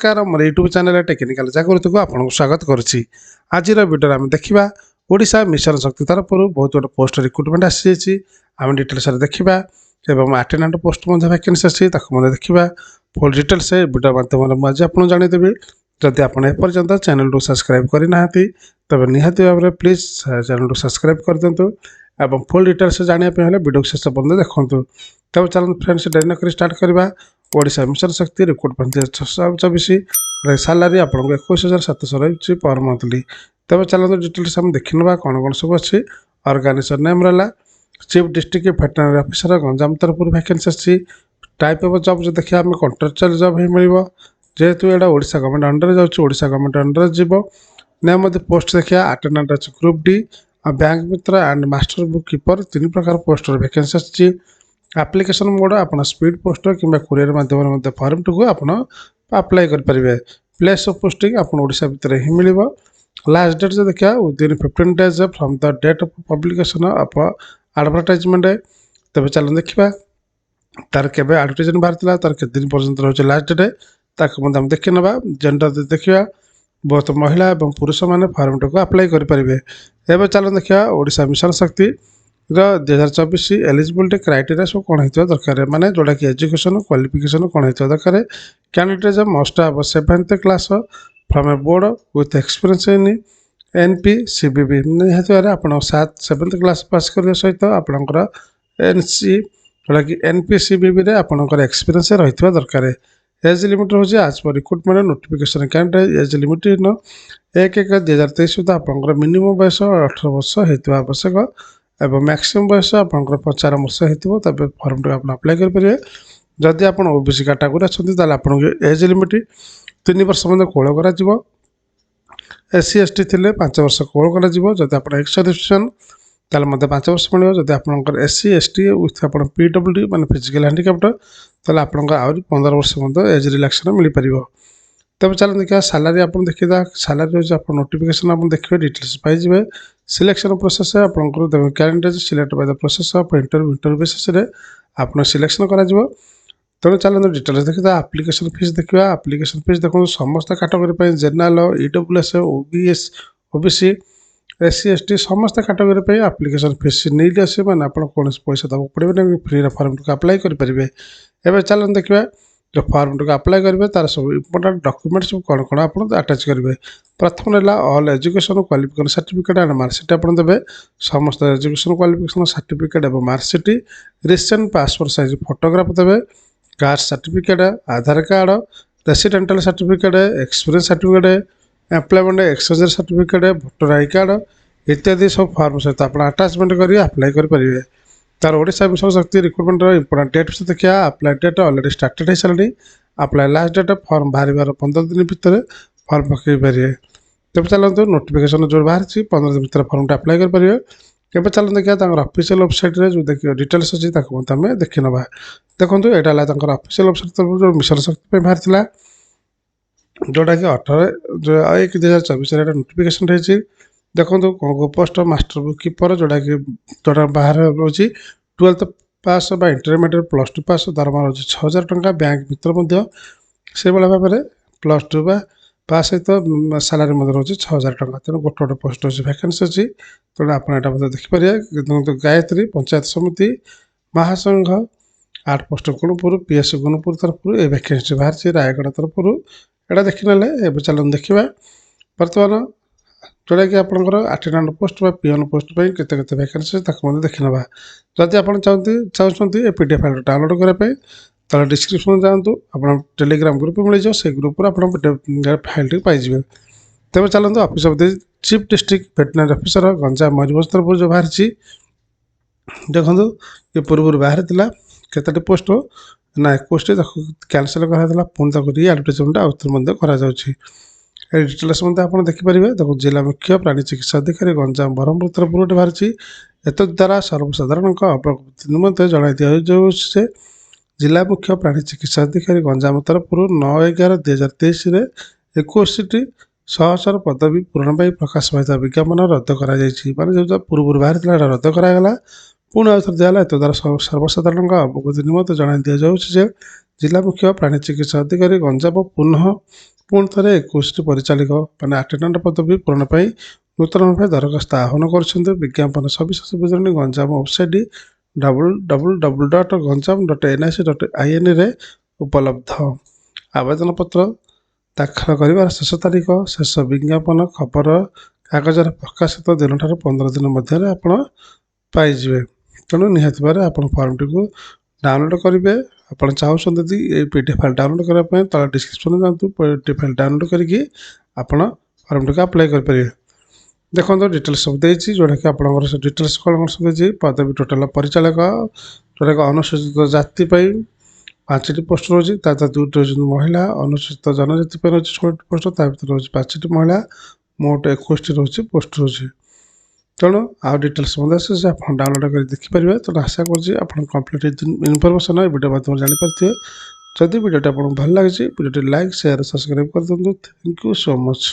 नमस्कार मोर YouTube channel technical जागृति को आपको स्वागत करुच्ची। आज वीडियो आम देखा ओडिशा मिशन शक्ति तरफ बहुत गोटे पोस्ट रिक्रुटमेंट आसी आम डिटेल्स देखा एवं अटेंडेंट पोस्ट वैकेंसी अच्छी देखा फुल डिटेल्स वीडियो माध्यम मुझे आपको जनईदेवी। जदि आपड़ एपर्यंत चैनल को सब्सक्राइब करना तेज निहाती भाव में प्लीज चैनल को सब्सक्राइब कर दिंतु और फुल डिटेल्स जानापी वीडियो शेष पर्यटन देखूँ। तब चलो फ्रेंड्स डेरी नक स्टार्ट करवा। ओडिशा मिशन शक्ति रिक्रुटमेंट 2024 सालारी आपको 21,700 रही पर मंथली। तब चलो डिटेल्स आम देखी ना कौन कौन सब अच्छी। ऑर्गेनाइजेशन नेम रहा chief district veterinary officer Ganjam तरफ वैकेंसी अच्छी। टाइप ऑफ जॉब जो देखिए आम कॉन्ट्राक्चुअल जॉब ही मिल जेहेतु यहाँ ओडिशा गवर्नमेंट अंडर जाओ गवर्नमेंट अंडर जीव नेम पोस्ट देखिए अटेंडेंट अच्छी group D bank Mitra and master book keeper 3 प्रकार पोस्ट वैकेंसी अच्छी। एप्लिकेशन मोड आप स्पीड पोस्ट कि कुरियर मध्यम फॉर्म टू आप अप्लाई करेंगे। प्लेस ऑफ पोस्टिंग आप ओडिशा भितर ही मिल। लास्ट डेट जो देखा within 15 days from the date of publication of advertisement. तब चलो देखा तार के एडवर्टाइजमेंट बाहर तार के दिन पर्यटन रोचे लास्ट डेट ताकि देखी ना। जेंडर देखा बहुत महिला और पुरुष मैंने फॉर्म टू अप्लाई करेंगे। एवं चलो देखा ओडिशा मिशन शक्ति 2024 एलिजिबिलिटी क्राइटेरिया सब कौन होता दरकार माने जोड़ा कि एजुकेशन क्वालिफिकेशन कौन होता दरकार। Candidate must have 7th class from a board with experience in NP CBB निहत आप 7th क्लास पास करने सहित आपंकर एनसी जोड़ा कि एनपी सीबीबी आपंकर एक्सपीरियंस रही दरकार। एज लिमिट रोज आज पर recruitment notification candidate age limit 1/1/2023 सुधा आपंकर मिनिमम बयस 18 वर्ष होता आवश्यक एवं मैक्सिमम बयस आपंकर 50 वर्ष हो तब फॉर्म टी आप अप्लाई करेंगे। जदि आप ओबीसी कैटेगरी अच्छा आपको एज लिमिट 3 वर्ष मध्य कोल कर। एससी एसटी थे 5 वर्ष कोल कर। आप एक्स सर्विसमेन ताल 5 वर्ष मिले। जब आप एससी एसटी विथ आप पीडब्ल्यूडी मान फिजिकल हैंडिकैप्ड ताल आपको आहरी 15 वर्ष मध्य एज रिलैक्सन मिल पार। तब चलो देखा सालारी आप देखा सालारी रोज आप नोटिफिकेशन आप देखिए डिटेल्स पाइबे। सिलेक्शन प्रोसेस आपंकर candidate select by the process of interview basis आप सिलेक्शन करा। तेणु चलो डिटेल्स देखा एप्लिकेशन फीस देखा। एप्लिकेशन फीस देखो समस्त category general EWS OBS OBC SC ST समस्त कैटेगरी एप्लिकेशन फीस नहीं आस मैंने आप कौन पैसा देवाक पड़े फ्री फॉर्म टू अप्लाई करेंगे। एवं चलो देखा जो फॉर्म टू अप्लाई करेंगे तार सब इंपोर्टेंट डॉक्यूमेंट्स कौन कौन आप अटैच करेंगे। प्रथम रहा all education qualification certificate and marksheet आप देते समस्त एजुकेशन क्वालिफिकेशन सर्टिफिकेट और marksheet recent passport size photograph देते caste certificate Aadhaar card residential certificate experience certificate employment exchange certificate voter I card इत्यादि सब फॉर्म सहित आप अटाचमेंट कर अप्लाई करेंगे। तार ओडिशा मिशन शक्ति रिक्रुटमेंट इंपोर्टेंट डेट्स देखिए अप्लाई डेट ऑलरेडी स्टार्टेड हो सारे। अप्लाई लास्ट डेट फॉर्म बाहर 15 दिन भितर फॉर्म पकई पारे। तब चलते नोटिफिकेशन जो बाहर 15 दिन भर फॉर्म अप्लाई करेंगे। एवं चलो देखिए ऑफिशियल वेबसाइट जो देखिए डिटेल्स अच्छी आम देखी ना। देखो यहाँ ऑफिशियल वेबसाइट तरफ जो मिशन शक्ति बाहर जोटा कि 18/1/2024 नोटिफिकेशन रही। देखो पोस्ट मास्टर बुक कीपर जोटा बाहर रोचे 12th पास इंटरमीडिएट +2 पास दरमा रोचे 6,000 टंका बैंक मित्र से भाव में +2 पास सहित सालारी रोचे 6,000 टंका। तेणु गोटे गोटे पोस्ट अच्छी वैकेंसी अच्छी तेणु आप देखिपारे। गायत्री पंचायत समिति महासंघ 8 पोस्ट गुणपुर पीएस गुणपुर तरफ ये वैकेंसी बाहर रायगढ़ तरफ यहाँ देखी ना। चलो देखा बर्तमान जोटा कि आपंकर अटेंडेंट पोस्ट पीएन पोस्ट केते वैकेंसी देखी ना। जदि आप चाहते पीडीएफ फाइल डाउनलोड करने तो डिस्क्रिप्शन जातु आप टेलीग्राम ग्रुप मिल जाओ से ग्रुप आप फाइल टी पाइबे। तेज चलते office of the chief district veterinary officer Ganjam Mayurbhanj तरफ जो बाहर देखो ये पूर्व बाहर केतोटी पोस्ट ना 21 कैंसल कराला पुणी एडवर्टाइजमेंट आउे डिटेल्स आप देखिपारे। देखो जिला मुख्य प्राणी चिकित्सा अधिकारी गंजाम ब्रह्मपुर तरफ गोटे बाहर द्वारा सर्वसाधारण अवगति निमंत्रण जन दिए जिला मुख्य प्राणी चिकित्सा अधिकारी गंजाम तरफ 9/11/2023 21टी सहचर पदवी पूरण प्रकाश पाई विज्ञापन रद्द कर माने जो पूर्व बाहर रद्द कराला पुणी आउ थे दिला। द्वारा सर्वसाधारण अवगति निमंत्रण जन दि जाऊे जिला मुख्य प्राणी चिकित्सा अधिकारी गंजाम पुनः ପୁଣି ଥରେ 21ଟି ପରିଚାଳିକ ମାନେ ଆଟେଣ୍ଡାଣ୍ଟ ପଦବୀ ପୂରଣ ପାଇଁ ନୂତନ ଭାବେ ଦରଖାସ୍ତ ଆହ୍ୱାନ କରୁଛନ୍ତି। ବିଜ୍ଞାପନ ସବିଶେଷ ବିବରଣୀ ଗଞ୍ଜାମ ୱେବସାଇଟ୍ www.ganjam.nic.in ରେ ଉପଲବ୍ଧ। ଆବେଦନପତ୍ର ଦାଖଲ କରିବାର ଶେଷ ତାରିଖ ଶେଷ ବିଜ୍ଞାପନ ଖବର କାଗଜରେ ପ୍ରକାଶିତ ଦିନଠାରୁ 15 ଦିନ ମଧ୍ୟରେ ଆପଣ ପାଇଯିବେ। ତେଣୁ ନିହାତି ଭାବରେ ଆପଣ ଫର୍ମଟିକୁ ଡାଉନଲୋଡ଼ କରିବେ। ଆପଣ ଚାହୁଁଛନ୍ତି ଯଦି ଏଇ PDF ଫାଇଲ୍ ଡାଉନଲୋଡ଼ କରିବା ପାଇଁ ତଳେ ଡିସ୍କ୍ରିପ୍ସନ୍ରେ ଯାଆନ୍ତୁ, PDF ଫାଇଲ୍ ଡାଉନଲୋଡ଼ କରିକି ଆପଣ ଫର୍ମଟିକୁ ଆପ୍ଲାଏ କରିପାରିବେ। ଦେଖନ୍ତୁ ଡିଟେଲ୍ସ ସବୁ ଦେଇଛି, ଯେଉଁଟାକି ଆପଣଙ୍କର ସେ ଡିଟେଲ୍ସ କ'ଣ ସବୁ ଦେଇଛି। ପଦବୀ ଟୋଟାଲ୍ ପରିଚାଳକ, ଯେଉଁଟାକି ଅନୁସୂଚିତ ଜାତି ପାଇଁ 5ଟି ପୋଷ୍ଟ ରହୁଛି, ତା ଦ୍ୱାରା 2ଟି ହେଉଛନ୍ତି ମହିଳା। ଅନୁସୂଚିତ ଜନଜାତି ପାଇଁ ରହୁଛି 16ଟି ପୋଷ୍ଟ, ତା ଭିତରେ ରହୁଛି 5ଟି ମହିଳା, ମୋଟ 21ଟି ରହୁଛି ପୋଷ୍ଟ ରହୁଛି। ତେଣୁ ଆଉ ଡିଟେଲ୍ସ ମଧ୍ୟ ଆସୁଛି, ଆପଣ ଡାଉନଲୋଡ଼ କରି ଦେଖିପାରିବେ। ତେଣୁ ଆଶା କରୁଛି ଆପଣ କମ୍ପ୍ଲିଟ୍ ଇନଫର୍ମେସନ୍ ଏ ଭିଡ଼ିଓ ମାଧ୍ୟମରେ ଜାଣିପାରିଥିବେ। ଯଦି ଭିଡ଼ିଓଟି ଆପଣଙ୍କୁ ଭଲ ଲାଗିଛି ଭିଡ଼ିଓଟି ଲାଇକ୍ ସେୟାର ସବସ୍କ୍ରାଇବ୍ କରିଦିଅନ୍ତୁ। Thank you so much.